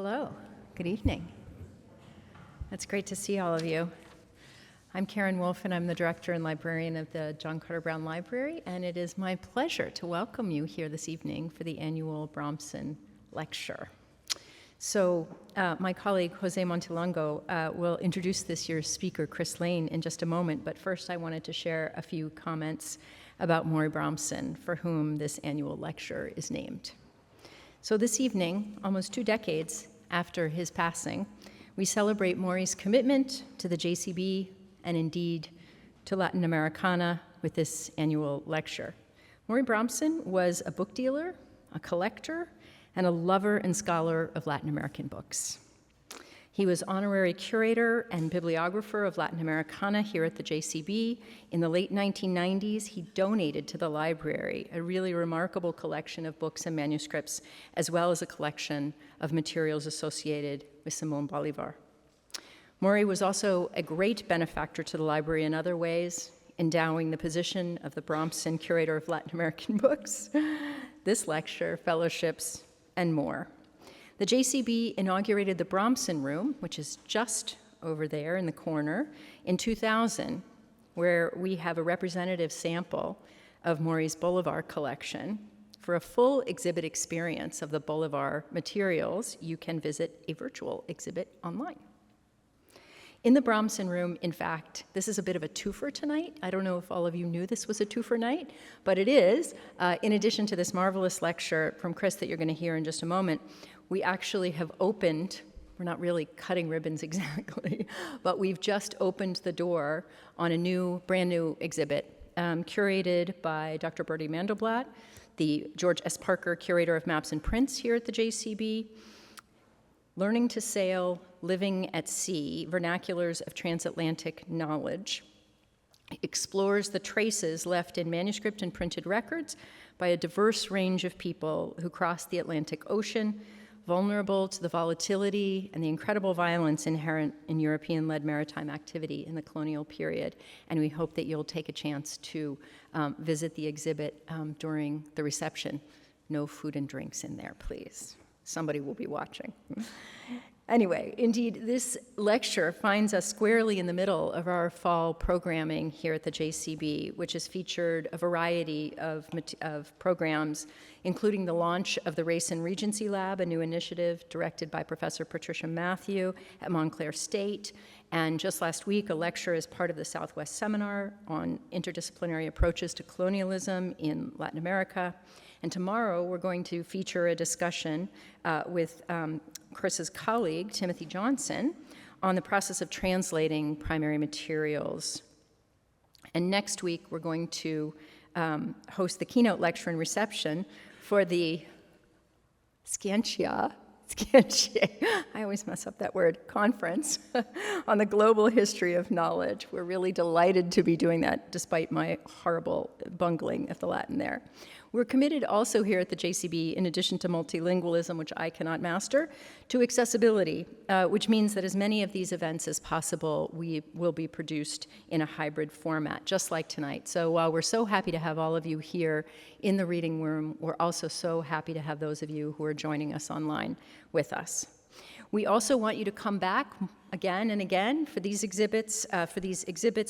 Hello, good evening. It's great to see all of you. I'm Karen Wolf, and I'm the director and librarian of the John Carter Brown Library, and it is my pleasure to welcome you here this evening for the annual Bromsen Lecture. So my colleague, Jose Montelongo, will introduce this year's speaker, Chris Lane, in just a moment, but first I wanted to share a few comments about Maury Bromsen, for whom this annual lecture is named. So this evening, almost 2 decades after his passing, we celebrate Maury's commitment to the JCB and indeed to Latin Americana with this annual lecture. Maury Bromsen was a book dealer, a collector, and a lover and scholar of Latin American books. He was honorary curator and bibliographer of Latin Americana here at the JCB. In the late 1990s, he donated to the library a really remarkable collection of books and manuscripts, as well as a collection of materials associated with Simón Bolívar. Maury was also a great benefactor to the library in other ways, endowing the position of the Bromsen Curator of Latin American Books, this lecture, fellowships, and more. The JCB inaugurated the Bromsen Room, which is just over there in the corner, in 2000, where we have a representative sample of Maury's Bolívar collection. For a full exhibit experience of the Bolívar materials, you can visit a virtual exhibit online. In the Bromsen Room, in fact, this is a bit of a twofer tonight. I don't know if all of you knew this was a twofer night, but it is. In addition to this marvelous lecture from Chris that you're going to hear in just a moment, we actually have opened, we're not really cutting ribbons exactly, but we've just opened the door on a brand new exhibit curated by Dr. Bertie Mandelblatt, the George S. Parker Curator of Maps and Prints here at the JCB. Learning to Sail, Living at Sea, Vernaculars of Transatlantic Knowledge, explores the traces left in manuscript and printed records by a diverse range of people who crossed the Atlantic Ocean, vulnerable to the volatility and the incredible violence inherent in European-led maritime activity in the colonial period. And we hope that you'll take a chance to visit the exhibit during the reception. No food and drinks in there, please. Somebody will be watching. Anyway, indeed, this lecture finds us squarely in the middle of our fall programming here at the JCB, which has featured a variety of programs, including the launch of the Race and Regency Lab, a new initiative directed by Professor Patricia Matthew at Montclair State, and just last week, a lecture as part of the Southwest Seminar on interdisciplinary approaches to colonialism in Latin America. And tomorrow, we're going to feature a discussion with Chris's colleague, Timothy Johnson, on the process of translating primary materials. And next week, we're going to host the keynote lecture and reception for the Scientia, I always mess up that word, conference on the global history of knowledge. We're really delighted to be doing that, despite my horrible bungling of the Latin there. We're committed also here at the JCB, in addition to multilingualism, which I cannot master, to accessibility, which means that as many of these events as possible will be produced in a hybrid format, just like tonight. So while we're so happy to have all of you here in the reading room, we're also so happy to have those of you who are joining us online with us. We also want you to come back again and again for these exhibits,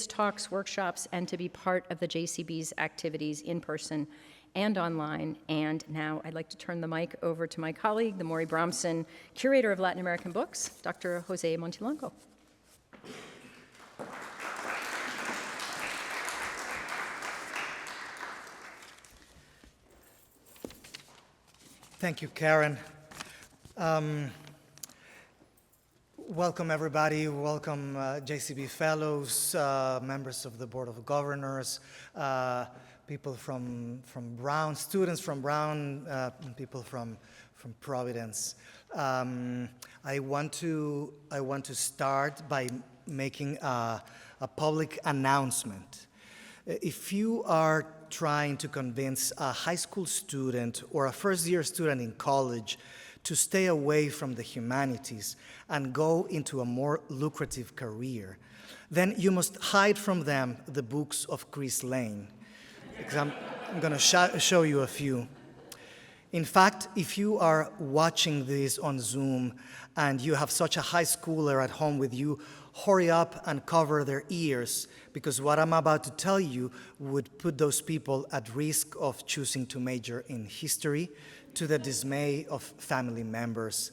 talks, workshops, and to be part of the JCB's activities in person and online. And now I'd like to turn the mic over to my colleague, the Maury Bromsen Curator of Latin American Books, Dr. Jose Montelongo. Thank you, Karen. Welcome, everybody. Welcome, JCB Fellows, members of the Board of Governors, people from Brown, students from Brown, and people from Providence. I want to start by making a public announcement. If you are trying to convince a high school student or a first-year student in college to stay away from the humanities and go into a more lucrative career, then you must hide from them the books of Chris Lane. Because I'm going to show you a few. In fact, if you are watching this on Zoom and you have such a high schooler at home with you, hurry up and cover their ears, because what I'm about to tell you would put those people at risk of choosing to major in history, to the dismay of family members.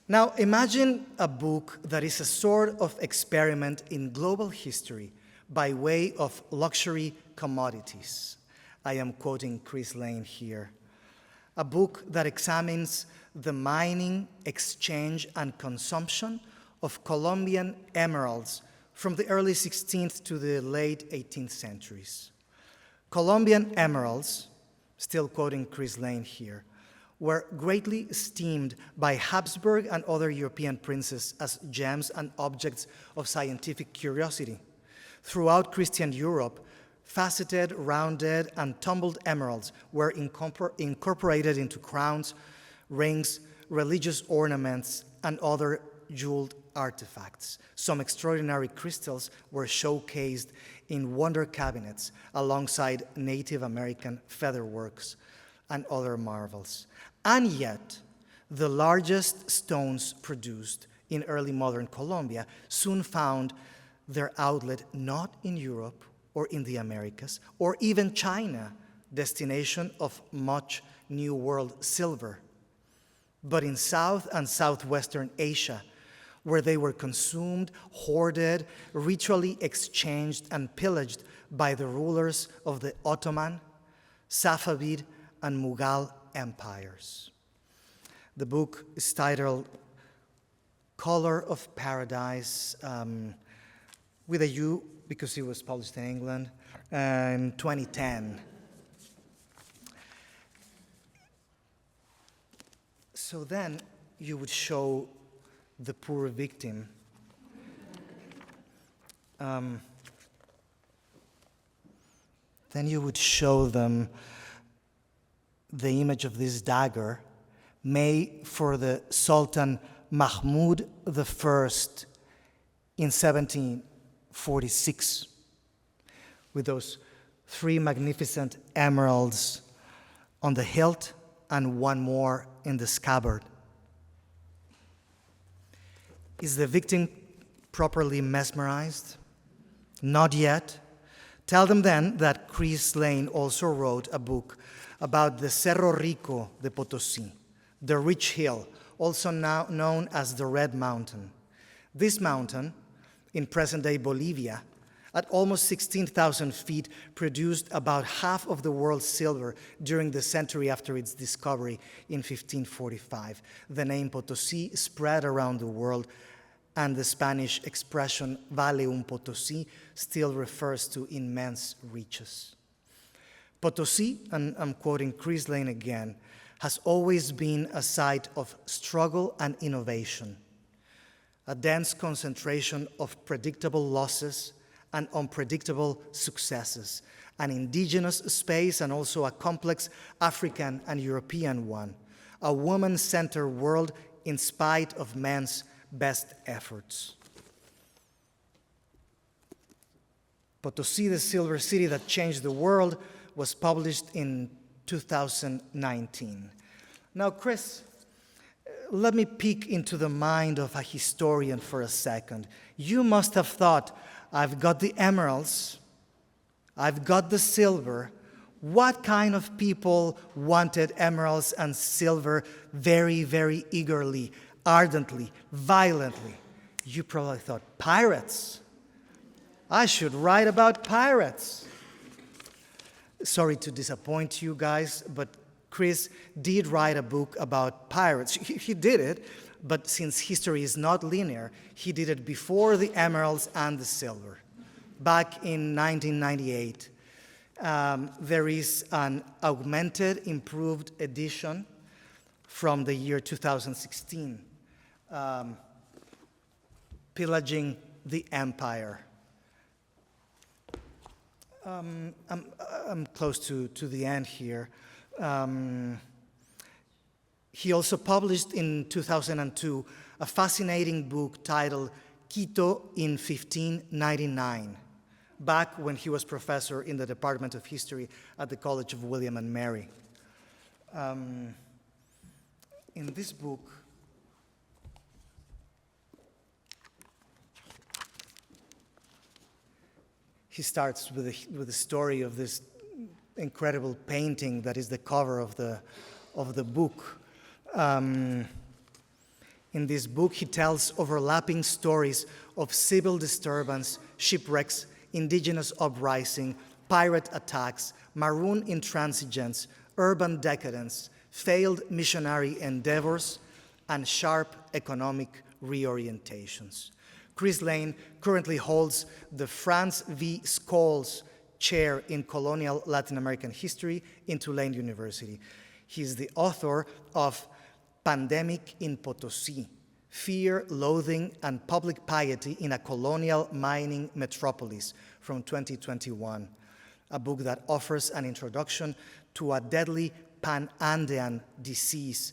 Now, imagine a book that is a sort of experiment in global history by way of luxury commodities. I am quoting Chris Lane here. A book that examines the mining, exchange, and consumption of Colombian emeralds from the early 16th to the late 18th centuries. Colombian emeralds, still quoting Chris Lane here, were greatly esteemed by Habsburg and other European princes as gems and objects of scientific curiosity. Throughout Christian Europe, faceted, rounded, and tumbled emeralds were incorporated into crowns, rings, religious ornaments, and other jeweled artifacts. Some extraordinary crystals were showcased in wonder cabinets alongside Native American featherworks and other marvels. And yet, the largest stones produced in early modern Colombia soon found their outlet not in Europe or in the Americas, or even China, destination of much New World silver, but in South and Southwestern Asia, where they were consumed, hoarded, ritually exchanged, and pillaged by the rulers of the Ottoman, Safavid, and Mughal empires. The book is titled Color of Paradise, with a U, because it was published in England in 2010. So then you would show the poor victim then you would show them the image of this dagger made for the Sultan Mahmud I in 1746, with those 3 magnificent emeralds on the hilt and 1 more in the scabbard. Is the victim properly mesmerized? Not yet. Tell them then that Chris Lane also wrote a book about the Cerro Rico de Potosí, the rich hill, also now known as the Red Mountain. This mountain, in present-day Bolivia, at almost 16,000 feet, produced about half of the world's silver during the century after its discovery in 1545. The name Potosí spread around the world, and the Spanish expression vale un Potosí still refers to immense riches. Potosí, and I'm quoting Chris Lane again, has always been a site of struggle and innovation, a dense concentration of predictable losses and unpredictable successes, an indigenous space and also a complex African and European one, a woman-centered world in spite of men's best efforts. Potosí, the Silver City that changed the world, was published in 2019. Now, Chris, let me peek into the mind of a historian for a second. You must have thought, I've got the emeralds, I've got the silver. What kind of people wanted emeralds and silver very, very eagerly, ardently, violently? You probably thought, pirates. I should write about pirates. Sorry to disappoint you guys, but Chris did write a book about pirates. He did it, but since history is not linear, he did it before the emeralds and the silver. Back in 1998, there is an augmented, improved edition from the year 2016, Pillaging the Empire. I'm close to the end here. He also published in 2002 a fascinating book titled Quito in 1599, back when he was professor in the Department of History at the College of William and Mary. In this book, he starts with the story of this incredible painting that is the cover of the book. In this book, he tells overlapping stories of civil disturbance, shipwrecks, indigenous uprising, pirate attacks, maroon intransigence, urban decadence, failed missionary endeavors, and sharp economic reorientations. Chris Lane currently holds the Franz V. Scholes Chair in Colonial Latin American History in Tulane University. He is the author of Pandemic in Potosí, Fear, Loathing, and Public Piety in a Colonial Mining Metropolis from 2021, a book that offers an introduction to a deadly Pan-Andean disease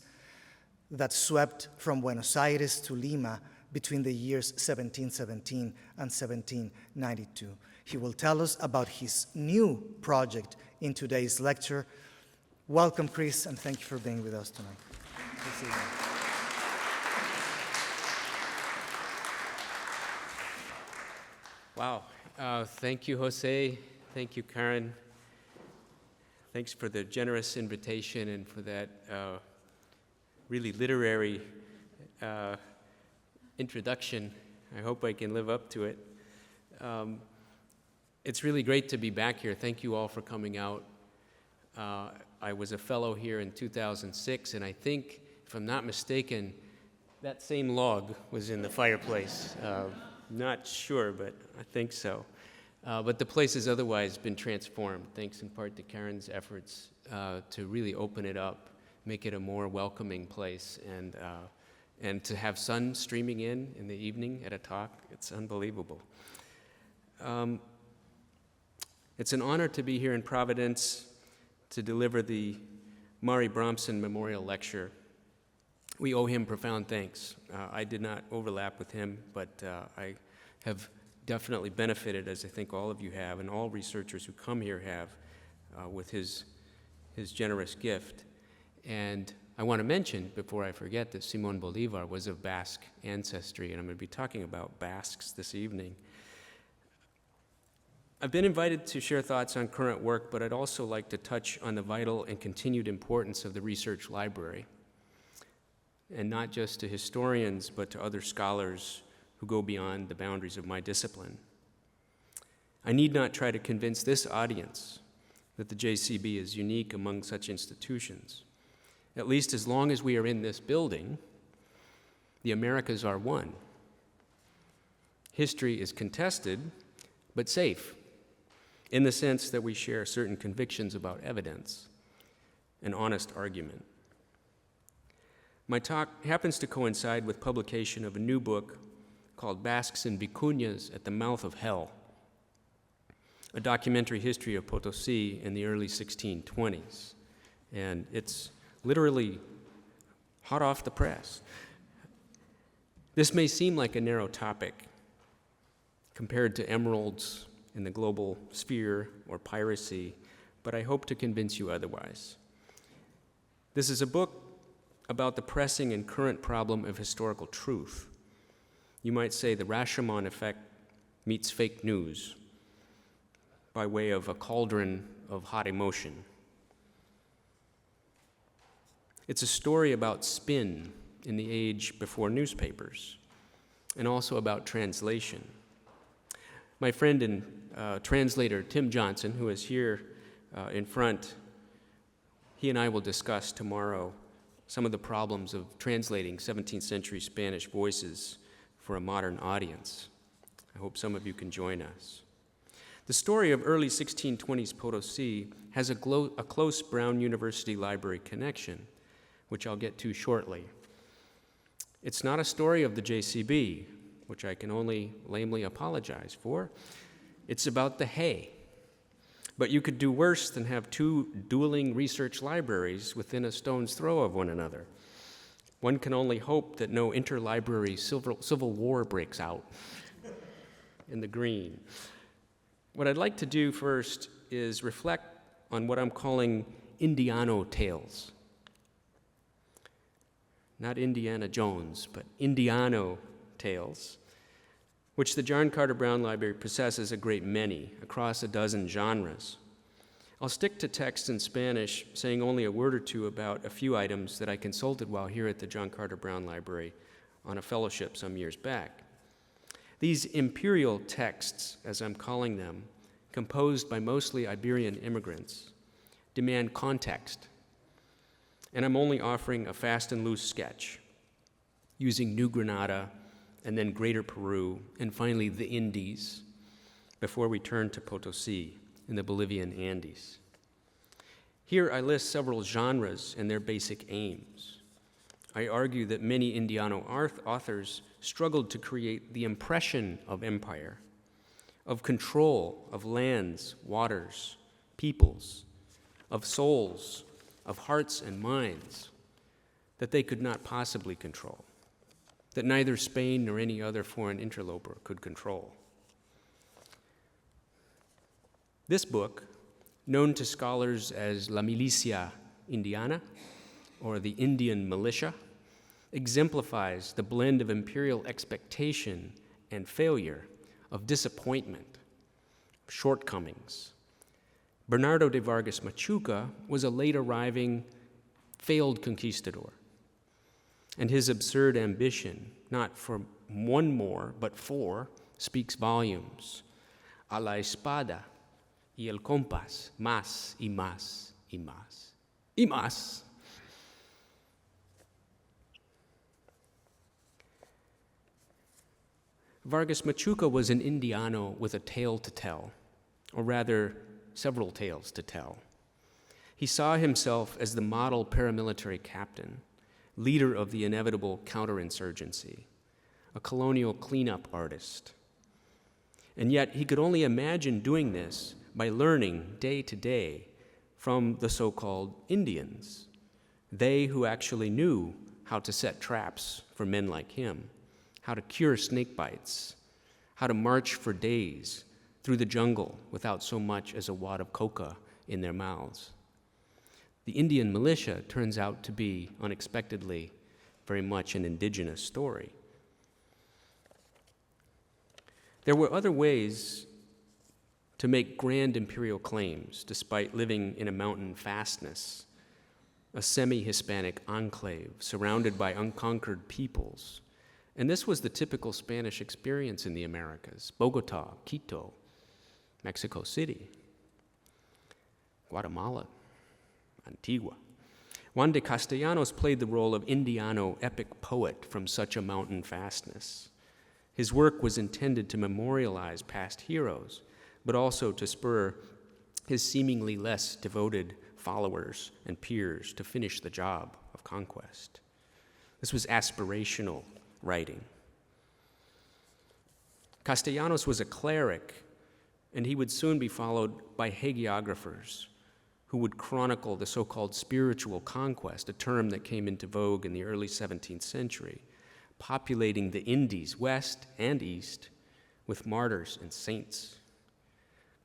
that swept from Buenos Aires to Lima between the years 1717 and 1792. He will tell us about his new project in today's lecture. Welcome, Chris, and thank you for being with us tonight. This evening. Wow. Thank you, Jose. Thank you, Karen. Thanks for the generous invitation and for that really literary introduction. I hope I can live up to it. It's really great to be back here. Thank you all for coming out. I was a fellow here in 2006, and I think, if I'm not mistaken, that same log was in the fireplace. Not sure, but I think so. But the place has otherwise been transformed, thanks in part to Karen's efforts to really open it up, make it a more welcoming place, and to have sun streaming in the evening at a talk. It's unbelievable. It's an honor to be here in Providence to deliver the Mari Bromsen Memorial Lecture. We owe him profound thanks. I did not overlap with him, but I have definitely benefited, as I think all of you have, and all researchers who come here have, with his generous gift. And I want to mention, before I forget, that Simón Bolívar was of Basque ancestry, and I'm going to be talking about Basques this evening. I've been invited to share thoughts on current work, but I'd also like to touch on the vital and continued importance of the research library, and not just to historians, but to other scholars who go beyond the boundaries of my discipline. I need not try to convince this audience that the JCB is unique among such institutions. At least as long as we are in this building, the Americas are one. History is contested, but safe, in the sense that we share certain convictions about evidence, an honest argument. My talk happens to coincide with publication of a new book called Basques and Vicuñas at the Mouth of Hell, a documentary history of Potosí in the early 1620s. And it's literally hot off the press. This may seem like a narrow topic compared to emeralds in the global sphere or piracy, but I hope to convince you otherwise. This is a book about the pressing and current problem of historical truth. You might say the Rashomon effect meets fake news by way of a cauldron of hot emotion. It's a story about spin in the age before newspapers, and also about translation. My friend and translator, Tim Johnson, who is here in front, he and I will discuss tomorrow some of the problems of translating 17th century Spanish voices for a modern audience. I hope some of you can join us. The story of early 1620s Potosí has a close Brown University Library connection, which I'll get to shortly. It's not a story of the JCB, which I can only lamely apologize for. It's about the hay. But you could do worse than have two dueling research libraries within a stone's throw of one another. One can only hope that no interlibrary civil war breaks out in the green. What I'd like to do first is reflect on what I'm calling Indiano tales not Indiana Jones, but Indiano tales, which the John Carter Brown Library possesses a great many across a dozen genres. I'll stick to text in Spanish, saying only a word or two about a few items that I consulted while here at the John Carter Brown Library on a fellowship some years back. These imperial texts, as I'm calling them, composed by mostly Iberian immigrants, demand context, and I'm only offering a fast and loose sketch, using New Granada and then Greater Peru, and finally the Indies, before we turn to Potosi in the Bolivian Andes. Here I list several genres and their basic aims. I argue that many Indiano authors struggled to create the impression of empire, of control of lands, waters, peoples, of souls, of hearts and minds that they could not possibly control, that neither Spain nor any other foreign interloper could control. This book, known to scholars as La Milicia Indiana, or the Indian Militia, exemplifies the blend of imperial expectation and failure, of disappointment, shortcomings. Bernardo de Vargas Machuca was a late arriving, failed conquistador, and his absurd ambition, not for one more, but four, speaks volumes. A la espada y el compás, más y más y más y más. Vargas Machuca was an Indiano with a tale to tell, or rather, several tales to tell. He saw himself as the model paramilitary captain, leader of the inevitable counterinsurgency, a colonial cleanup artist. And yet he could only imagine doing this by learning day to day from the so-called Indians, they who actually knew how to set traps for men like him, how to cure snake bites, how to march for days through the jungle without so much as a wad of coca in their mouths. The Indian militia turns out to be, unexpectedly, very much an indigenous story. There were other ways to make grand imperial claims despite living in a mountain fastness, a semi-Hispanic enclave surrounded by unconquered peoples. And this was the typical Spanish experience in the Americas: Bogota, Quito, Mexico City, Guatemala, Antigua. Juan de Castellanos played the role of Indiano epic poet from such a mountain fastness. His work was intended to memorialize past heroes, but also to spur his seemingly less devoted followers and peers to finish the job of conquest. This was aspirational writing. Castellanos was a cleric, and he would soon be followed by hagiographers who would chronicle the so-called spiritual conquest, a term that came into vogue in the early 17th century, populating the Indies, west and east, with martyrs and saints.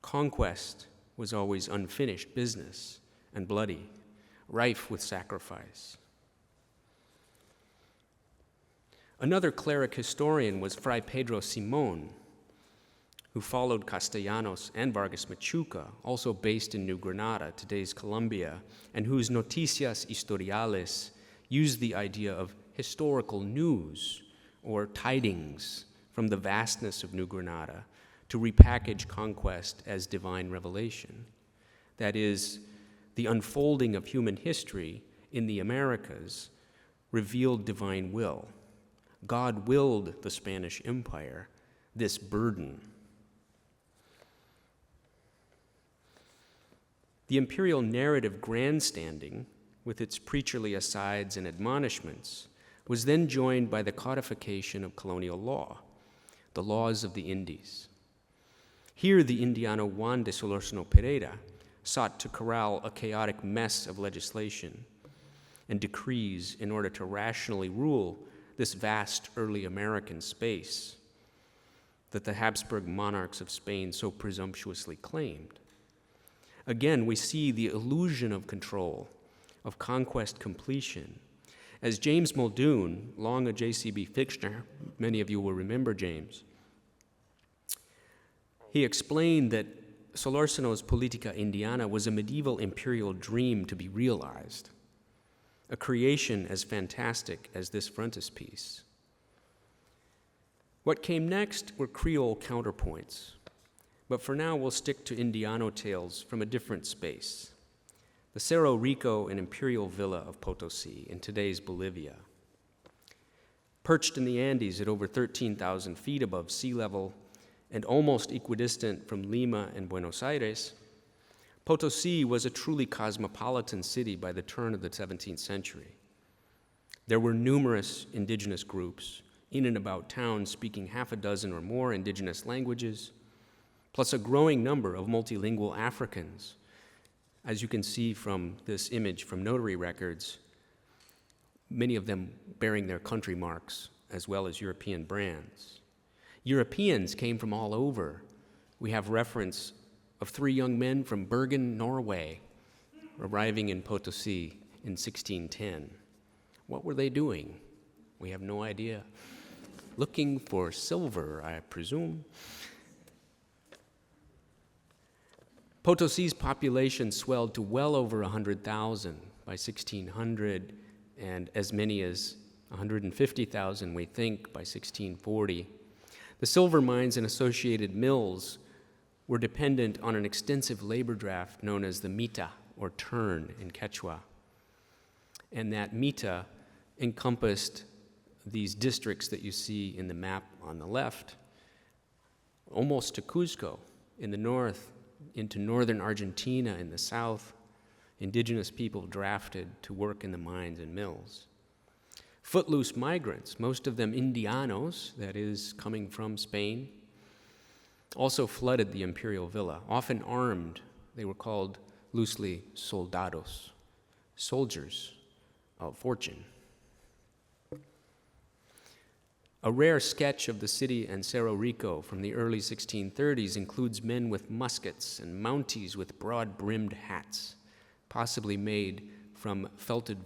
Conquest was always unfinished business and bloody, rife with sacrifice. Another cleric historian was Fray Pedro Simón, who followed Castellanos and Vargas Machuca, also based in New Granada, today's Colombia, and whose Noticias Historiales used the idea of historical news or tidings from the vastness of New Granada to repackage conquest as divine revelation. That is, the unfolding of human history in the Americas revealed divine will. God willed the Spanish Empire this burden. The imperial narrative grandstanding, with its preacherly asides and admonishments, was then joined by the codification of colonial law, the laws of the Indies. Here, the Indiano Juan de Solórzano Pereira sought to corral a chaotic mess of legislation and decrees in order to rationally rule this vast early American space that the Habsburg monarchs of Spain so presumptuously claimed. Again, we see the illusion of control, of conquest completion, As James Muldoon, long a JCB fixture, many of you will remember James, he explained that Solórzano's Politica Indiana was a medieval imperial dream to be realized, a creation as fantastic as this frontispiece. What came next were Creole counterpoints, but for now we'll stick to Indiano tales from a different space, the Cerro Rico and imperial villa of Potosi in today's Bolivia. Perched in the Andes at over 13,000 feet above sea level and almost equidistant from Lima and Buenos Aires, Potosi was a truly cosmopolitan city by the turn of the 17th century. There were numerous indigenous groups in and about town speaking half a dozen or more indigenous languages, plus a growing number of multilingual Africans. As you can see from this image from notary records, many of them bearing their country marks as well as European brands. Europeans came from all over. We have reference of 3 young men from Bergen, Norway, arriving in Potosi in 1610. What were they doing? We have no idea. Looking for silver, I presume. Potosi's population swelled to well over 100,000 by 1600, and as many as 150,000, we think, by 1640. The silver mines and associated mills were dependent on an extensive labor draft known as the mita, or turn in Quechua. And that mita encompassed these districts that you see in the map on the left, almost to Cusco in the north, into northern Argentina in the south, indigenous people drafted to work in the mines and mills. Footloose migrants, most of them Indianos, that is, coming from Spain, also flooded the imperial villa, often armed. They were called loosely soldados, soldiers of fortune. A rare sketch of the city and Cerro Rico from the early 1630s includes men with muskets and mounties with broad-brimmed hats, possibly made from felted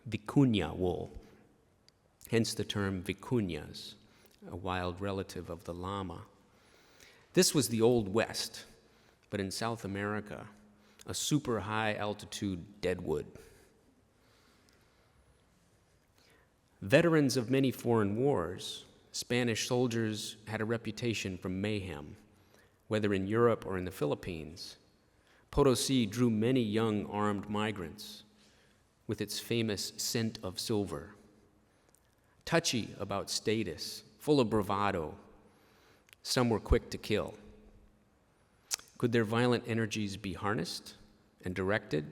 vicuña wool, hence the term vicuñas, a wild relative of the llama. This was the Old West, but in South America, a super high-altitude deadwood. Veterans of many foreign wars, Spanish soldiers had a reputation for mayhem, whether in Europe or in the Philippines. Potosi drew many young armed migrants with its famous scent of silver. Touchy about status, full of bravado, some were quick to kill. Could their violent energies be harnessed and directed?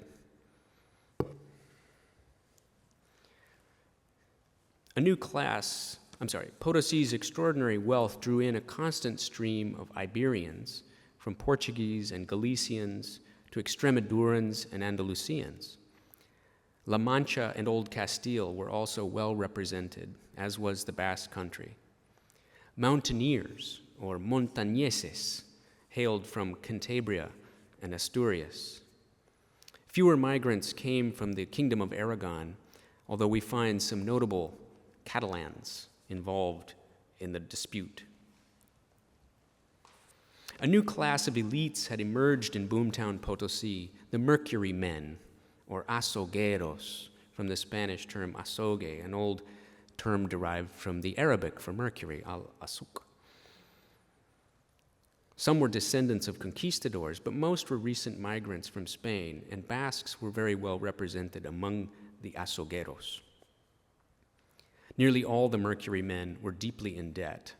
Potosi's extraordinary wealth drew in a constant stream of Iberians, from Portuguese and Galicians to Extremadurans and Andalusians. La Mancha and Old Castile were also well represented, as was the Basque Country. Mountaineers, or montañeses, hailed from Cantabria and Asturias. Fewer migrants came from the Kingdom of Aragon, although we find some notable Catalans involved in the dispute. A new class of elites had emerged in boomtown Potosi, the Mercury men, or azogueros, from the Spanish term azogue, an old term derived from the Arabic for mercury, al-azuk. Some were descendants of conquistadors, but most were recent migrants from Spain, and Basques were very well represented among the azogueros. Nearly all the Mercury men were deeply in debt,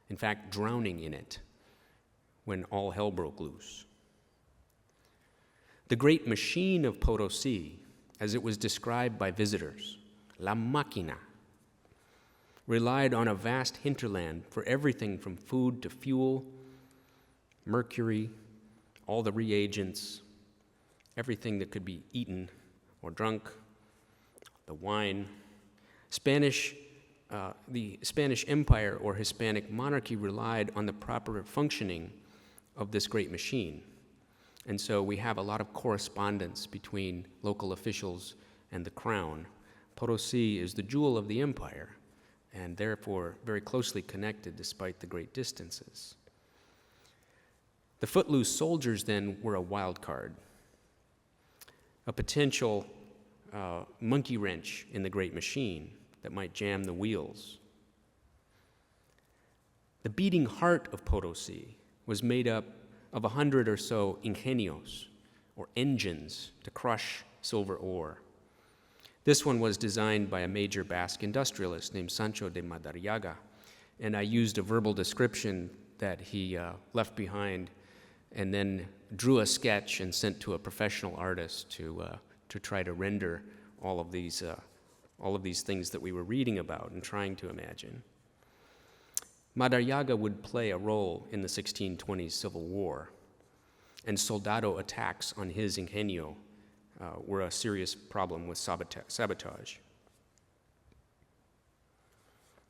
in fact, drowning in it when all hell broke loose. The great machine of Potosi, as it was described by visitors, La Máquina, relied on a vast hinterland for everything from food to fuel, mercury, all the reagents, everything that could be eaten or drunk, the wine. The Spanish Empire or Hispanic monarchy relied on the proper functioning of this great machine. And so we have a lot of correspondence between local officials and the crown, Potosi is the jewel of the empire, and therefore very closely connected despite the great distances. The footloose soldiers then were a wild card, a potential monkey wrench in the great machine that might jam the wheels. The beating heart of Potosi was made up of 100 or so ingenios, or engines, to crush silver ore. This one was designed by a major Basque industrialist named Sancho de Madariaga, and I used a verbal description that he left behind and then drew a sketch and sent to a professional artist to try to render all of these things that we were reading about and trying to imagine. Madariaga would play a role in the 1620s Civil War, and soldado attacks on his ingenio were a serious problem with sabotage.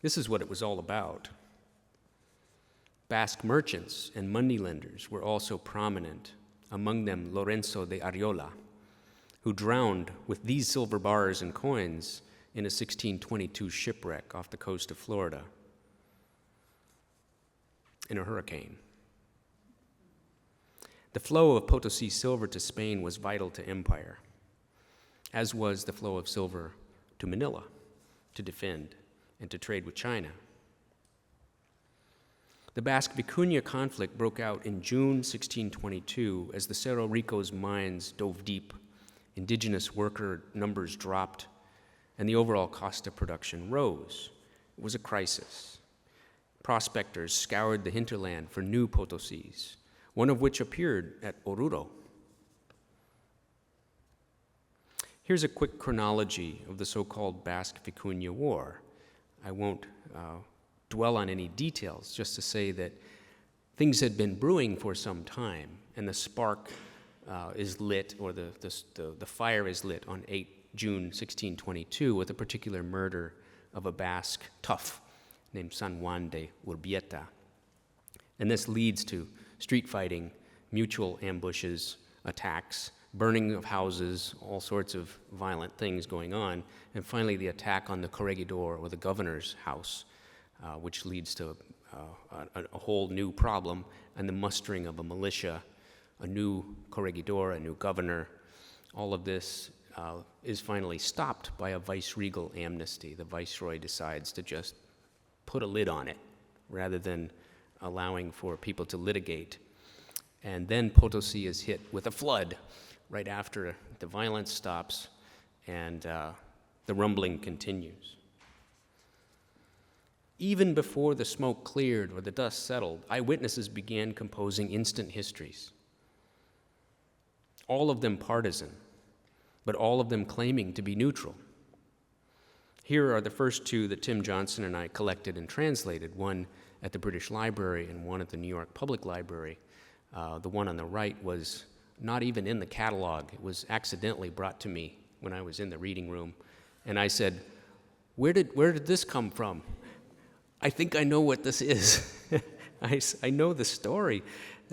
This is what it was all about. Basque merchants and moneylenders were also prominent, among them Lorenzo de Ariola, who drowned with these silver bars and coins in a 1622 shipwreck off the coast of Florida in a hurricane. The flow of Potosi silver to Spain was vital to empire, as was the flow of silver to Manila to defend and to trade with China. The Basque Vicuña conflict broke out in June 1622 as the Cerro Rico's mines dove deep, indigenous worker numbers dropped, and the overall cost of production rose. It was a crisis. Prospectors scoured the hinterland for new Potosis, one of which appeared at Oruro. Here's a quick chronology of the so-called Basque Vicuña War. I won't dwell on any details, just to say that things had been brewing for some time, and the spark is lit, or the fire is lit on 8 June 1622 with a particular murder of a Basque tough named San Juan de Urbieta. And this leads to street fighting, mutual ambushes, attacks, burning of houses, all sorts of violent things going on, and finally the attack on the corregidor, or the governor's house, which leads to a whole new problem, and the mustering of a militia, a new corregidor, a new governor. All of this is finally stopped by a viceregal amnesty. The viceroy decides to just put a lid on it rather than allowing for people to litigate. And then Potosi is hit with a flood right after the violence stops and the rumbling continues. Even before the smoke cleared or the dust settled, eyewitnesses began composing instant histories, all of them partisan, but all of them claiming to be neutral. Here are the first two that Tim Johnson and I collected and translated, one at the British Library and one at the New York Public Library. The one on the right was not even in the catalog. It was accidentally brought to me when I was in the reading room. And I said, where did this come from? I think I know what this is. I know the story.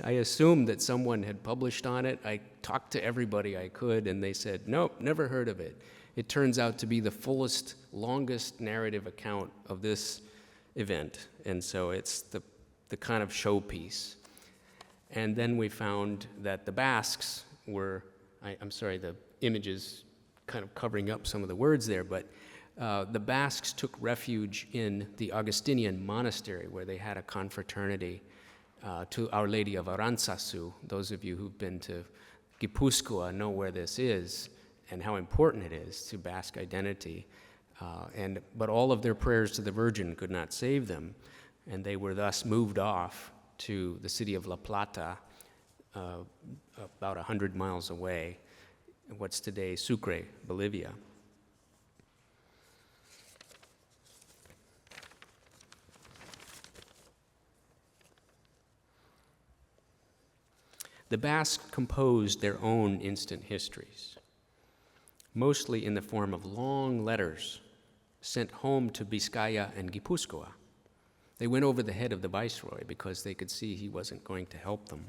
I assumed that someone had published on it. I talked to everybody I could, and they said, nope, never heard of it. It turns out to be the fullest, longest narrative account of this event, and so it's the kind of showpiece. And then we found that the Basques were, I'm sorry, the image is kind of covering up some of the words there, but the Basques took refuge in the Augustinian monastery where they had a confraternity to Our Lady of Arantzazu. Those of you who've been to Gipuzkoa know where this is and how important it is to Basque identity. But all of their prayers to the Virgin could not save them, and they were thus moved off to the city of La Plata, about 100 miles away, what's today Sucre, Bolivia. The Basques composed their own instant histories, mostly in the form of long letters sent home to Vizcaya and Gipuzkoa. They went over the head of the viceroy because they could see he wasn't going to help them.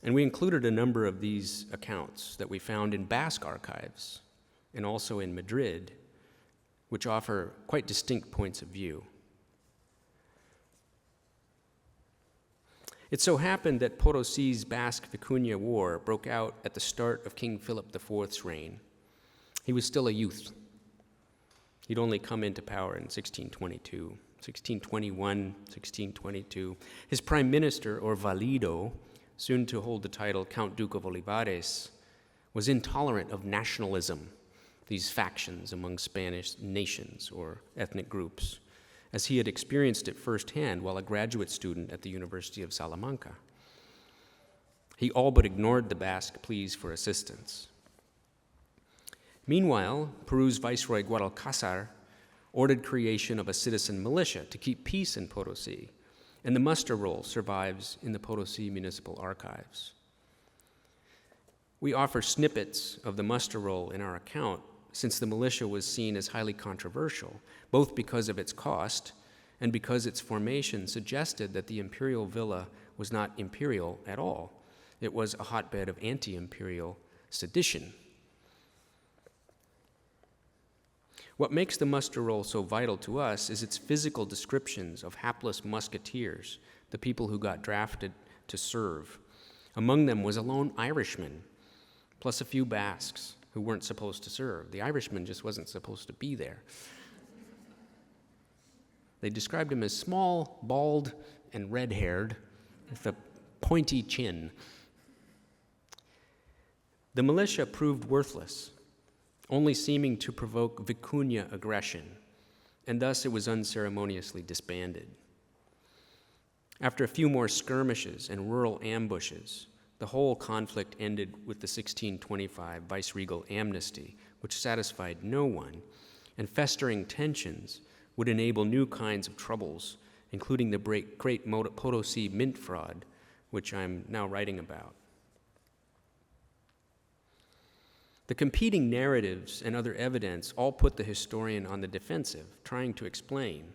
And we included a number of these accounts that we found in Basque archives and also in Madrid, which offer quite distinct points of view. It so happened that Potosi's Basque-Vicuña War broke out at the start of King Philip IV's reign. He was still a youth. He'd only come into power in 1622, 1621, 1622. His prime minister, or valido, soon to hold the title Count Duke of Olivares, was intolerant of nationalism, these factions among Spanish nations or ethnic groups, as he had experienced it firsthand while a graduate student at the University of Salamanca. He all but ignored the Basque pleas for assistance. Meanwhile, Peru's Viceroy Guadalcázar ordered creation of a citizen militia to keep peace in Potosi, and the muster roll survives in the Potosi Municipal Archives. We offer snippets of the muster roll in our account since the militia was seen as highly controversial, both because of its cost and because its formation suggested that the imperial villa was not imperial at all. It was a hotbed of anti-imperial sedition. What makes the muster roll so vital to us is its physical descriptions of hapless musketeers, the people who got drafted to serve. Among them was a lone Irishman, plus a few Basques who weren't supposed to serve. The Irishman just wasn't supposed to be there. They described him as small, bald, and red-haired, with a pointy chin. The militia proved worthless, only seeming to provoke Vicuña aggression, and thus it was unceremoniously disbanded. After a few more skirmishes and rural ambushes, the whole conflict ended with the 1625 viceregal amnesty, which satisfied no one, and festering tensions would enable new kinds of troubles, including the great Potosi mint fraud, which I'm now writing about. The competing narratives and other evidence all put the historian on the defensive, trying to explain.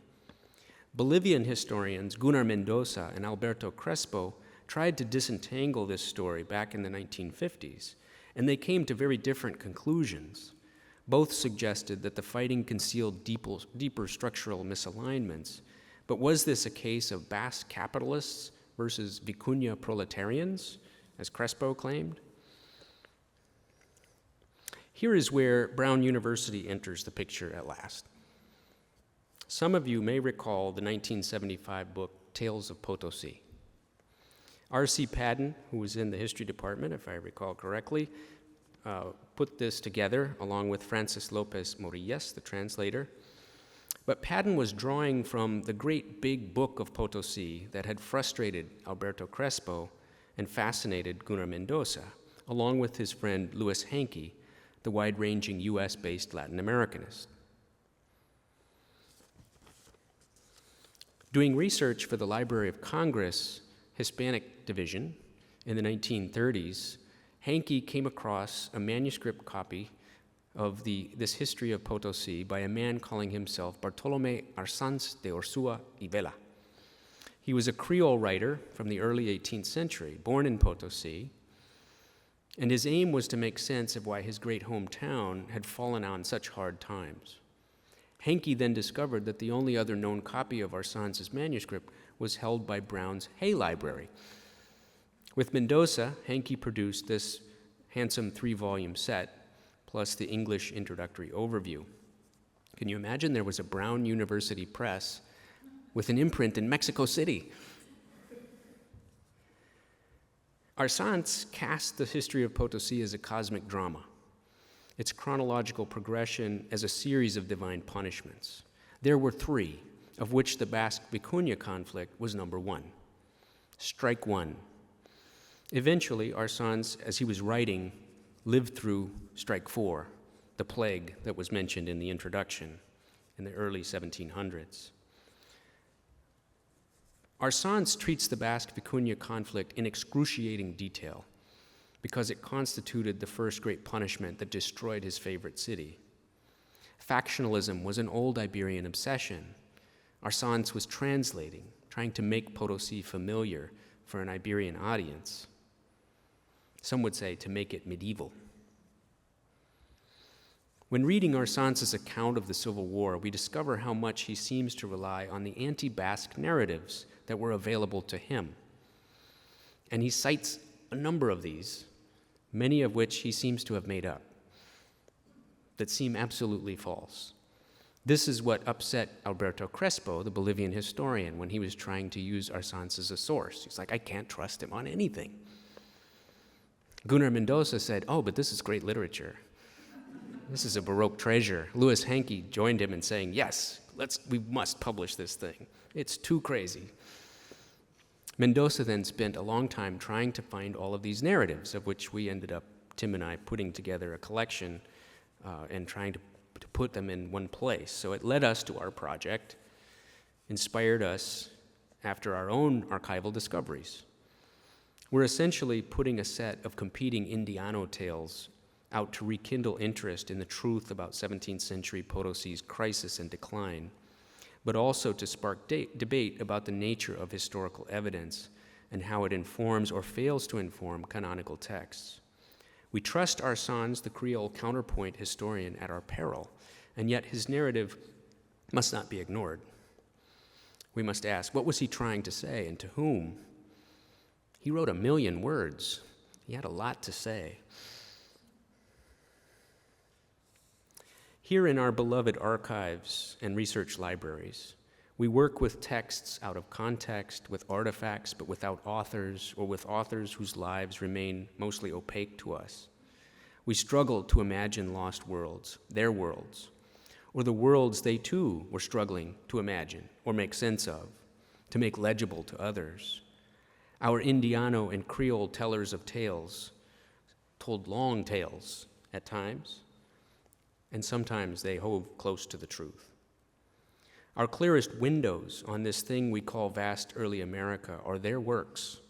Bolivian historians Gunnar Mendoza and Alberto Crespo tried to disentangle this story back in the 1950s, and they came to very different conclusions. Both suggested that the fighting concealed deeper structural misalignments, but was this a case of Basque capitalists versus Vicuña proletarians, as Crespo claimed? Here is where Brown University enters the picture at last. Some of you may recall the 1975 book, Tales of Potosi. R.C. Padden, who was in the history department, if I recall correctly, put this together along with Francis Lopez Morillas, the translator. But Padden was drawing from the great big book of Potosi that had frustrated Alberto Crespo and fascinated Gunnar Mendoza, along with his friend Louis Hankey, the wide-ranging US-based Latin Americanist. Doing research for the Library of Congress Hispanic Division in the 1930s, Hankey came across a manuscript copy of this history of Potosi by a man calling himself Bartolomé Arsanz de Ursúa y Vela. He was a Creole writer from the early 18th century, born in Potosi, and his aim was to make sense of why his great hometown had fallen on such hard times. Hankey then discovered that the only other known copy of Arsanz's manuscript was held by Brown's Hay Library. With Mendoza, Hankey produced this handsome 3-volume set, plus the English introductory overview. Can you imagine there was a Brown University press with an imprint in Mexico City? Arsanz cast the history of Potosi as a cosmic drama, its chronological progression as a series of divine punishments. There were 3, of which the Basque-Vicuña conflict was number 1. Strike 1. Eventually, Arsanz, as he was writing, lived through Strike 4, the plague that was mentioned in the introduction in the early 1700s. Arsanz treats the Basque-Vicuña conflict in excruciating detail because it constituted the first great punishment that destroyed his favorite city. Factionalism was an old Iberian obsession. Arsanz was translating, trying to make Potosi familiar for an Iberian audience. Some would say to make it medieval. When reading Arsance's account of the Civil War, we discover how much he seems to rely on the anti-Basque narratives that were available to him. And he cites a number of these, many of which he seems to have made up, that seem absolutely false. This is what upset Alberto Crespo, the Bolivian historian, when he was trying to use Arsance as a source. He's like, I can't trust him on anything. Gunnar Mendoza said, oh, but this is great literature. This is a Baroque treasure. Louis Hankey joined him in saying, yes, we must publish this thing. It's too crazy. Mendoza then spent a long time trying to find all of these narratives, of which we ended up, Tim and I, putting together a collection and trying to put them in one place. So it led us to our project, inspired us after our own archival discoveries. We're essentially putting a set of competing Indiano tales out to rekindle interest in the truth about 17th century Potosi's crisis and decline, but also to spark debate about the nature of historical evidence and how it informs or fails to inform canonical texts. We trust Arsance, the Creole counterpoint historian, at our peril, and yet his narrative must not be ignored. We must ask, what was he trying to say and to whom? He wrote 1 million words. He had a lot to say. Here in our beloved archives and research libraries, we work with texts out of context, with artifacts, but without authors, or with authors whose lives remain mostly opaque to us. We struggle to imagine lost worlds, their worlds, or the worlds they too were struggling to imagine or make sense of, to make legible to others. Our Indiano and Creole tellers of tales told long tales at times, and sometimes they hove close to the truth. Our clearest windows on this thing we call vast early America are their works,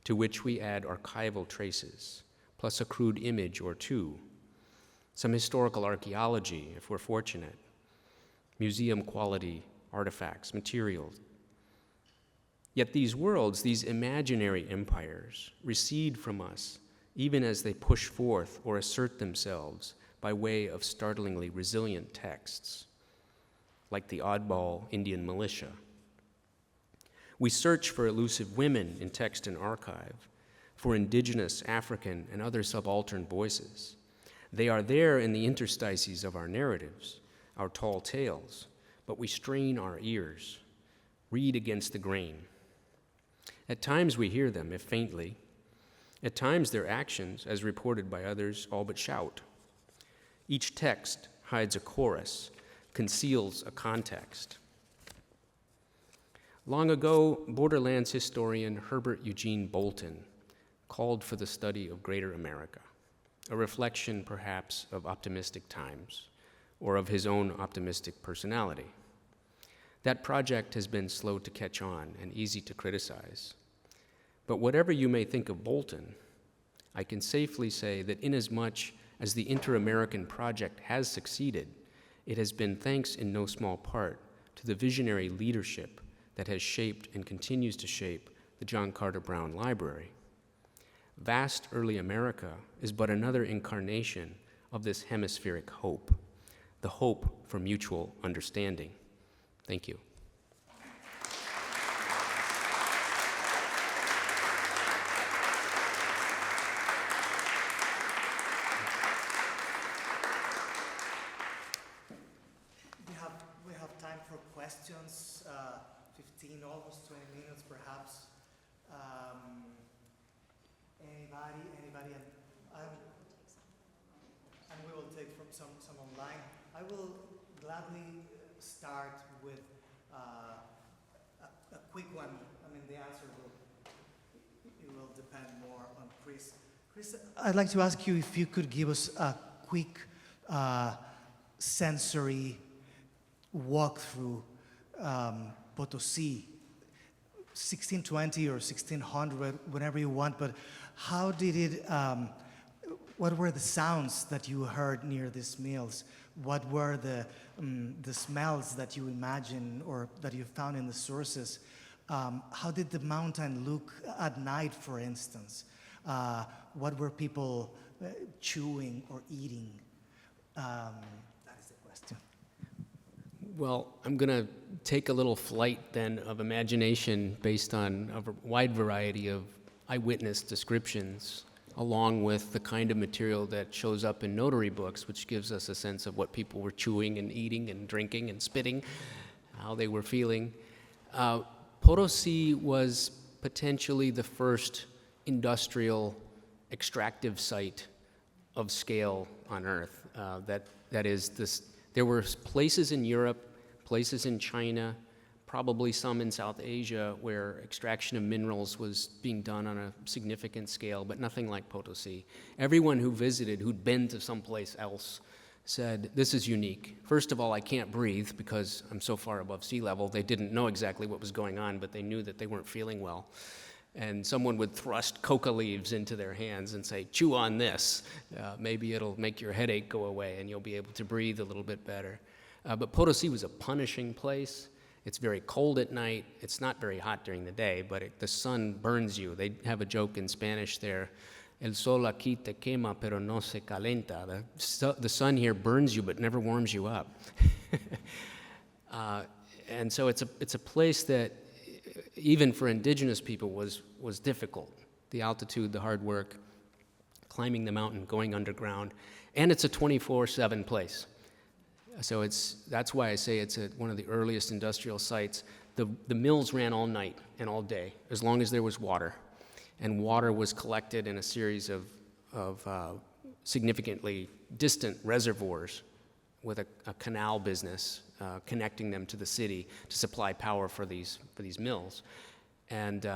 to which we add archival traces, plus a crude image or two, some historical archaeology, if we're fortunate, museum-quality artifacts, materials. Yet these worlds, these imaginary empires, recede from us even as they push forth or assert themselves by way of startlingly resilient texts, like the oddball Indian militia. We search for elusive women in text and archive, for indigenous, African, and other subaltern voices. They are there in the interstices of our narratives, our tall tales, but we strain our ears, read against the grain. At times we hear them, if faintly. At times their actions, as reported by others, all but shout. Each text hides a chorus, conceals a context. Long ago, Borderlands historian Herbert Eugene Bolton called for the study of Greater America, a reflection perhaps of optimistic times or of his own optimistic personality. That project has been slow to catch on and easy to criticize. But whatever you may think of Bolton, I can safely say that inasmuch as the Inter-American Project has succeeded, it has been thanks in no small part to the visionary leadership that has shaped and continues to shape the John Carter Brown Library. Vast early America is but another incarnation of this hemispheric hope, the hope for mutual understanding. Thank you. We have time for questions, 15, almost 20 minutes perhaps. Anybody, and we will take from some online. I will gladly start with a quick one. I mean, the answer will depend more on Chris. Chris, I'd like to ask you if you could give us a quick sensory walkthrough Potosi, 1620 or 1600, whenever you want, but how did it, what were the sounds that you heard near these mills? What were the smells that you imagine or that you found in the sources? How did the mountain look at night, for instance? What were people chewing or eating? That is the question. Well, I'm going to take a little flight then of imagination based on a wide variety of eyewitness descriptions, along with the kind of material that shows up in notary books, which gives us a sense of what people were chewing and eating and drinking and spitting, how they were feeling. Potosi was potentially the first industrial extractive site of scale on Earth. That is, there were places in Europe, places in China, probably some in South Asia where extraction of minerals was being done on a significant scale, but nothing like Potosi. Everyone who visited, who'd been to someplace else, said, this is unique. First of all, I can't breathe because I'm so far above sea level. They didn't know exactly what was going on, but they knew that they weren't feeling well. And someone would thrust coca leaves into their hands and say, chew on this. Maybe it'll make your headache go away and you'll be able to breathe a little bit better. But Potosi was a punishing place. It's very cold at night. It's not very hot during the day, but the sun burns you. They have a joke in Spanish there. El sol aquí te quema, pero no se calenta. The sun here burns you, but never warms you up. And so it's a place that, even for indigenous people, was difficult. The altitude, the hard work, climbing the mountain, going underground, and it's a 24/7 place. So that's why I say it's one of the earliest industrial sites. The mills ran all night and all day, as long as there was water. And water was collected in a series of significantly distant reservoirs with a canal business connecting them to the city to supply power for these mills. And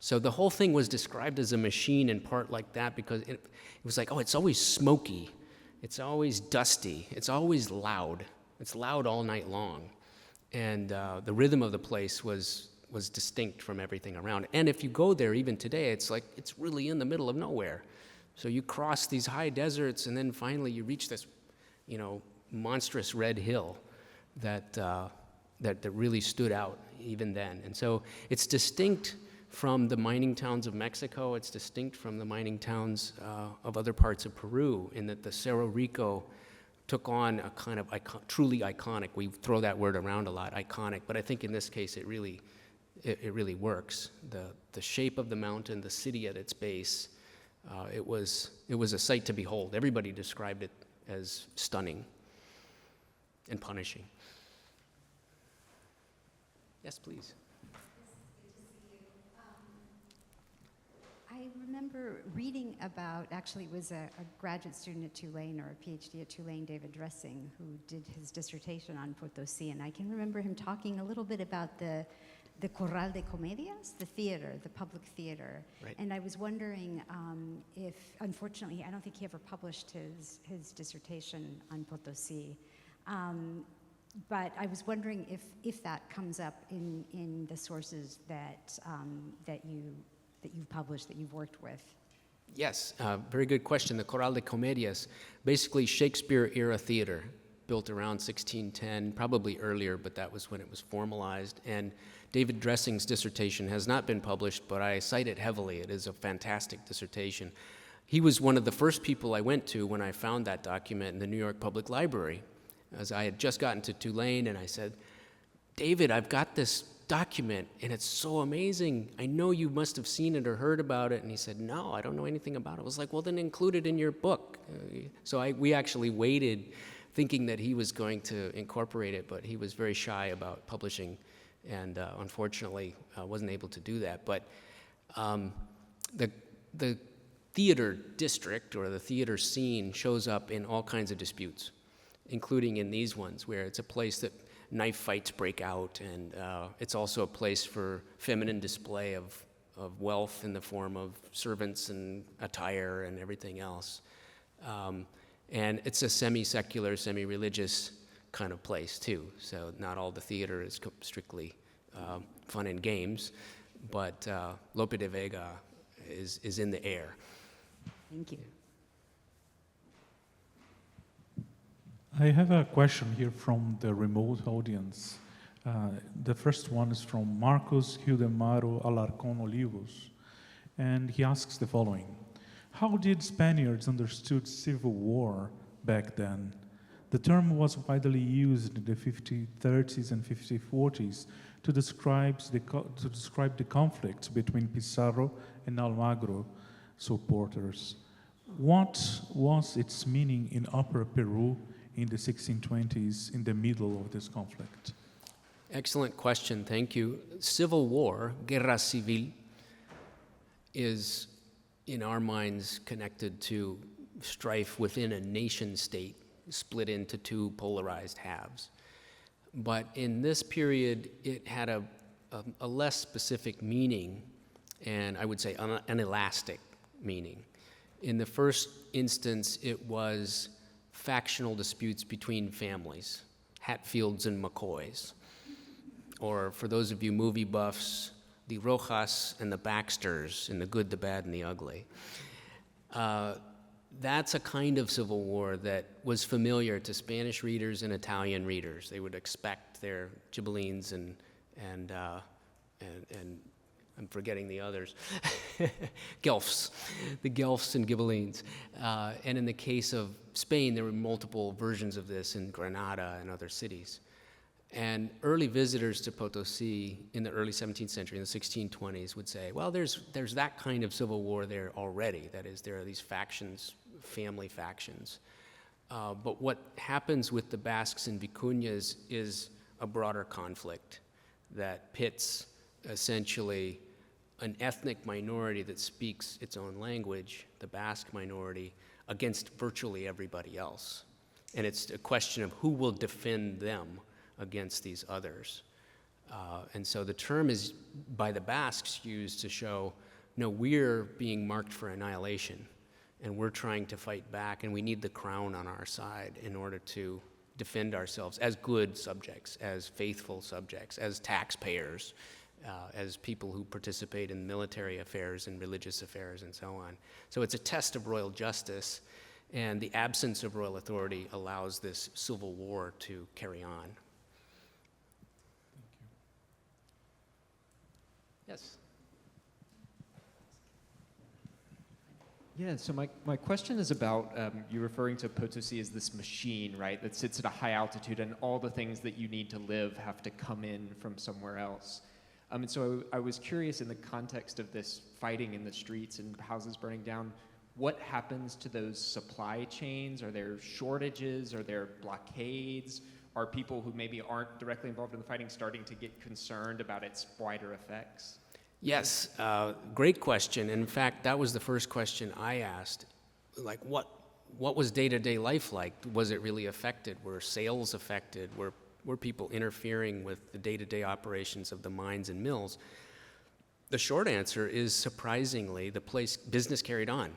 so the whole thing was described as a machine in part like that because it was like, oh, it's always smoky. It's always dusty. It's always loud. It's loud all night long. And the rhythm of the place was distinct from everything around. And if you go there even today, it's like it's really in the middle of nowhere. So you cross these high deserts, and then finally you reach this, monstrous red hill that really stood out even then. And so it's distinct from the mining towns of Mexico. It's distinct from the mining towns of other parts of Peru, in that the Cerro Rico took on a kind of truly iconic, we throw that word around a lot, iconic, but I think in this case it really works. The shape of the mountain, the city at its base, it was a sight to behold. Everybody described it as stunning and punishing. Yes, please. I remember reading about, actually it was a graduate student at Tulane, or a PhD at Tulane, David Dressing, who did his dissertation on Potosi, and I can remember him talking a little bit about the Corral de Comedias, the theater, the public theater. Right. And I was wondering if, unfortunately, I don't think he ever published his dissertation on Potosi. But I was wondering if that comes up in the sources that you've published, that you've worked with. Yes, very good question. The Corral de Comedias, basically Shakespeare-era theater, built around 1610, probably earlier, but that was when it was formalized. And David Dressing's dissertation has not been published, but I cite it heavily. It is a fantastic dissertation. He was one of the first people I went to when I found that document in the New York Public Library, as I had just gotten to Tulane, and I said, David, I've got this document, and it's so amazing. I know you must have seen it or heard about it. And he said, no, I don't know anything about it. I was like, well, then include it in your book. So we actually waited, thinking that he was going to incorporate it, but he was very shy about publishing, and unfortunately wasn't able to do that. But the theater district, or the theater scene, shows up in all kinds of disputes, including in these ones, where it's a place that knife fights break out, and it's also a place for feminine display of wealth in the form of servants and attire and everything else. And it's a semi-secular, semi-religious kind of place too. So not all the theater is strictly fun and games, but Lope de Vega is in the air. Thank you. I have a question here from the remote audience. The first one is from Marcos Hildemaro Alarcón Olivos, and he asks the following. How did Spaniards understood civil war back then? The term was widely used in the 5030s and 5040s to describe the conflict between Pizarro and Almagro supporters. What was its meaning in Upper Peru in the 1620s, in the middle of this conflict? Excellent question, thank you. Civil war, guerra civil, is in our minds connected to strife within a nation state split into two polarized halves. But in this period, it had a less specific meaning, and I would say an elastic meaning. In the first instance, it was factional disputes between families, Hatfields and McCoys. Or for those of you movie buffs, the Rojas and the Baxters in The Good, the Bad, and the Ugly. That's a kind of civil war that was familiar to Spanish readers and Italian readers. They would expect their Ghibellines and I'm forgetting the others, Guelphs, the Guelphs and Ghibellines. And in the case of Spain, there were multiple versions of this in Granada and other cities. And early visitors to Potosi in the early 17th century, in the 1620s, would say, well, there's that kind of civil war there already. That is, there are these factions, family factions. But what happens with the Basques and Vicuñas is a broader conflict that pits essentially an ethnic minority that speaks its own language, the Basque minority, against virtually everybody else. And it's a question of who will defend them against these others. And so the term is, by the Basques, used to show, no, we're being marked for annihilation, and we're trying to fight back, and we need the crown on our side in order to defend ourselves as good subjects, as faithful subjects, as taxpayers, as people who participate in military affairs and religious affairs and so on. So it's a test of royal justice, and the absence of royal authority allows this civil war to carry on. Yes. Yeah, so my question is about, you're referring to Potosi as this machine, right, that sits at a high altitude, and all the things that you need to live have to come in from somewhere else. And so I was curious, in the context of this fighting in the streets and houses burning down, what happens to those supply chains? Are there shortages? Are there blockades? Are people who maybe aren't directly involved in the fighting starting to get concerned about its wider effects? Yes, great question. In fact, that was the first question I asked. Like, what was day-to-day life like? Was it really affected? Were sales affected? Were people interfering with the day-to-day operations of the mines and mills? The short answer is, surprisingly, business carried on.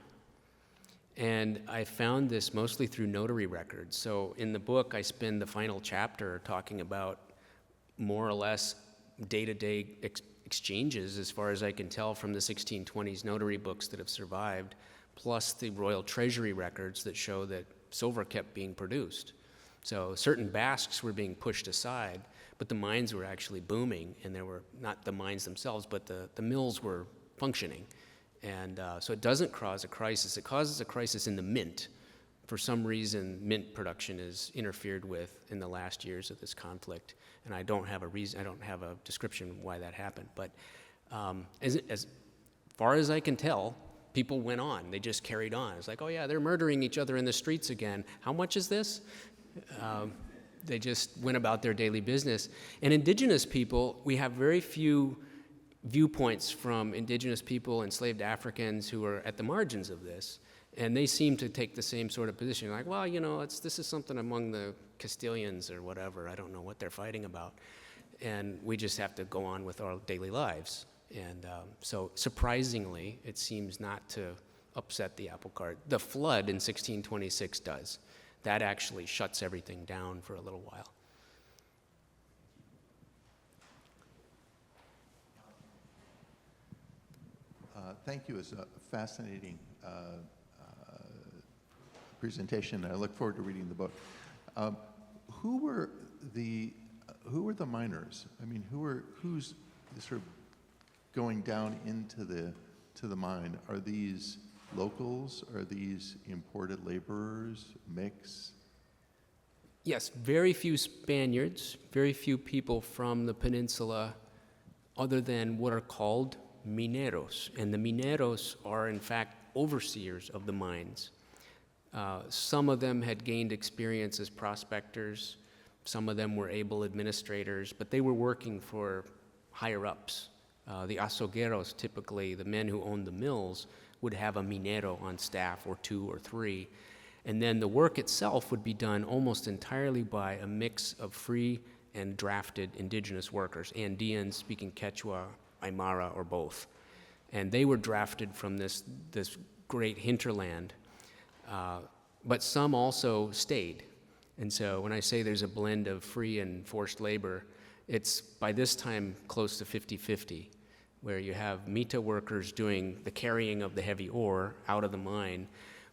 And I found this mostly through notary records. So in the book, I spend the final chapter talking about more or less day-to-day exchanges, as far as I can tell from the 1620s notary books that have survived, plus the royal treasury records that show that silver kept being produced. So certain Basques were being pushed aside, but the mines were actually booming, and there were not the mines themselves, but the mills were functioning. And so it doesn't cause a crisis. It causes a crisis in the mint. For some reason, mint production is interfered with in the last years of this conflict, and I don't have a description why that happened. But as far as I can tell, people went on. They just carried on. It's like, oh yeah, they're murdering each other in the streets again. How much is this? They just went about their daily business. And indigenous people, we have very few viewpoints from indigenous people, enslaved Africans who are at the margins of this. And they seem to take the same sort of position, like, well, you know, this is something among the Castilians or whatever. I don't know what they're fighting about. And we just have to go on with our daily lives. And so surprisingly, it seems not to upset the apple cart. The flood in 1626 does. That actually shuts everything down for a little while. Thank you. It's a fascinating presentation. I look forward to reading the book. Who were the miners? I mean, who's sort of going down into the mine? Are these locals? Are these imported laborers? Mix? Yes, very few Spaniards, very few people from the peninsula other than what are called mineros. And the mineros are, in fact, overseers of the mines. Some of them had gained experience as prospectors. Some of them were able administrators, but they were working for higher-ups. The azogueros, typically, the men who owned the mills, would have a minero on staff, or 2 or 3. And then the work itself would be done almost entirely by a mix of free and drafted indigenous workers, Andeans speaking Quechua, Aymara, or both. And they were drafted from this great hinterland. But some also stayed. And so when I say there's a blend of free and forced labor, it's by this time close to 50-50, where you have Mita workers doing the carrying of the heavy ore out of the mine,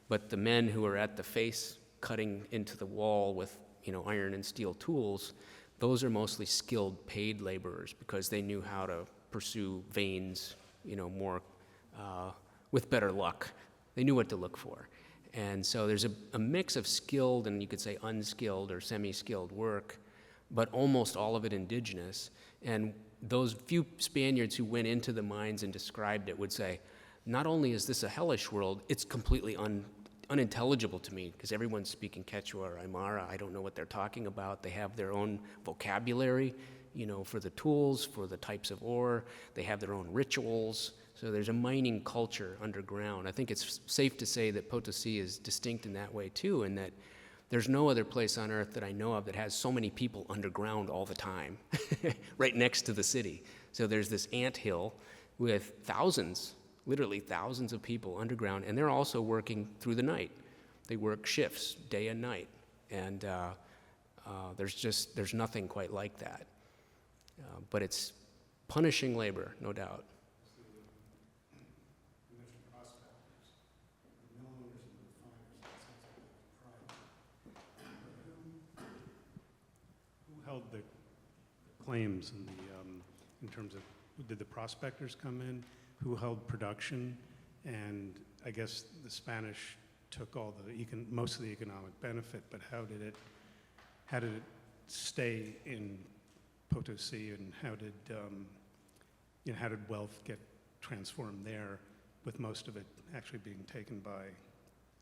but the men who are at the face cutting into the wall with iron and steel tools, those are mostly skilled paid laborers because they knew how to pursue veins more with better luck. They knew what to look for. And so there's a mix of skilled and you could say unskilled or semi-skilled work, but almost all of it indigenous. And those few Spaniards who went into the mines and described it would say, not only is this a hellish world, it's completely unintelligible to me because everyone's speaking Quechua or Aymara. I don't know what they're talking about. They have their own vocabulary, for the tools, for the types of ore. They have their own rituals. So there's a mining culture underground. I think it's safe to say that Potosi is distinct in that way too, and that there's no other place on earth that I know of that has so many people underground all the time, right next to the city. So there's this anthill with thousands, literally thousands of people underground, and they're also working through the night. They work shifts, day and night, and there's nothing quite like that. But it's punishing labor, no doubt. Who held the claims in terms of, did the prospectors come in? Who held production? And I guess the Spanish took most of the economic benefit, but how did it stay in Potosi, and how did wealth get transformed there, with most of it actually being taken by,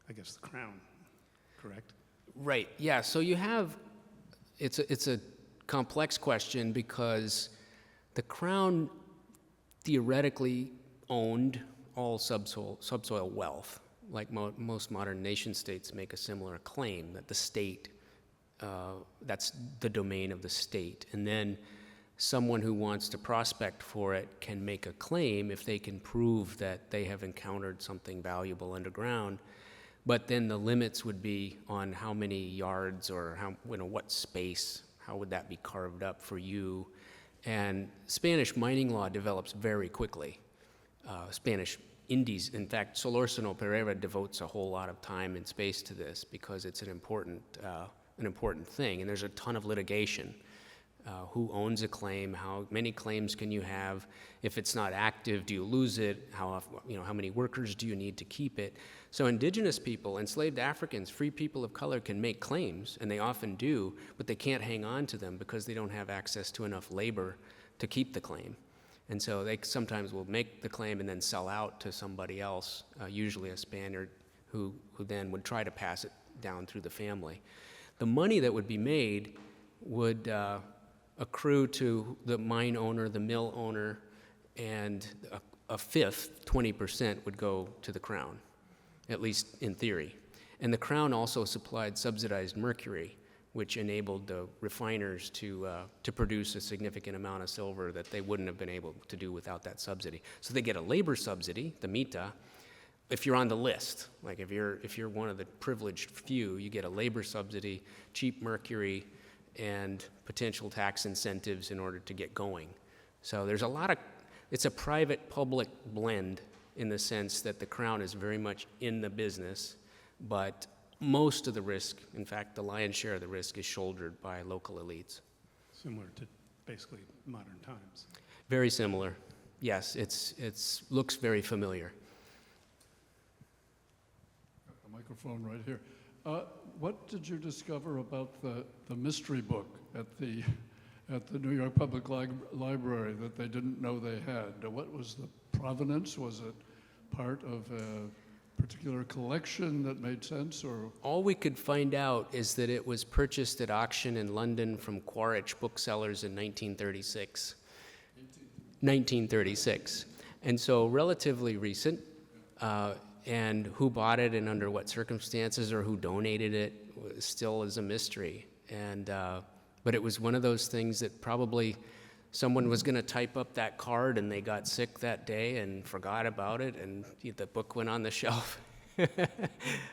I guess, the crown, correct? Right, yeah, so you have, it's a complex question because the crown theoretically owned all subsoil wealth, like most modern nation states make a similar claim that the state, that's the domain of the state. And then someone who wants to prospect for it can make a claim if they can prove that they have encountered something valuable underground. But then the limits would be on how many yards or what space, how would that be carved up for you. And Spanish mining law develops very quickly. Spanish Indies, in fact, Solórzano Pereira devotes a whole lot of time and space to this because it's an important thing, and there's a ton of litigation. Who owns a claim? How many claims can you have? If it's not active, do you lose it? How many workers do you need to keep it? So indigenous people, enslaved Africans, free people of color can make claims, and they often do, but they can't hang on to them because they don't have access to enough labor to keep the claim. And so they sometimes will make the claim and then sell out to somebody else, usually a Spaniard, who then would try to pass it down through the family. The money that would be made would accrue to the mine owner, the mill owner, and a fifth, 20%, would go to the crown, at least in theory. And the crown also supplied subsidized mercury, which enabled the refiners to produce a significant amount of silver that they wouldn't have been able to do without that subsidy. So they get a labor subsidy, the mita, if you're on the list. Like if you're one of the privileged few, you get a labor subsidy, cheap mercury, and potential tax incentives in order to get going. So there's it's a private-public blend in the sense that the crown is very much in the business, but most of the risk, in fact, the lion's share of the risk, is shouldered by local elites. Similar to basically modern times. Very similar. Yes, it looks very familiar. Got the microphone right here. what did you discover about the mystery book at the New York Public Library that they didn't know they had? What was the provenance? Was it part of a particular collection that made sense, or? All we could find out is that it was purchased at auction in London from Quaritch booksellers in 1936. 1936. And so relatively recent. And who bought it and under what circumstances, or who donated it, still is a mystery. And but it was one of those things that probably someone was going to type up that card and they got sick that day and forgot about it, and the book went on the shelf.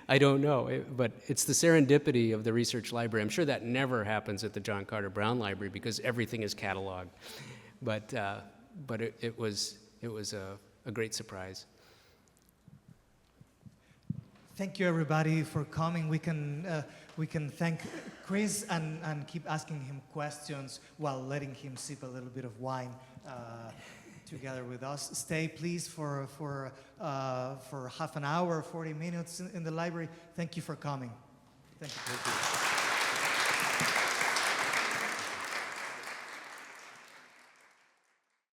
I don't know, but it's the serendipity of the research library. I'm sure that never happens at the John Carter Brown Library because everything is cataloged. But it was a great surprise. Thank you, everybody, for coming. We can thank Chris and keep asking him questions while letting him sip a little bit of wine together with us. Stay, please, for half an hour, 40 minutes in the library. Thank you for coming. Thank you.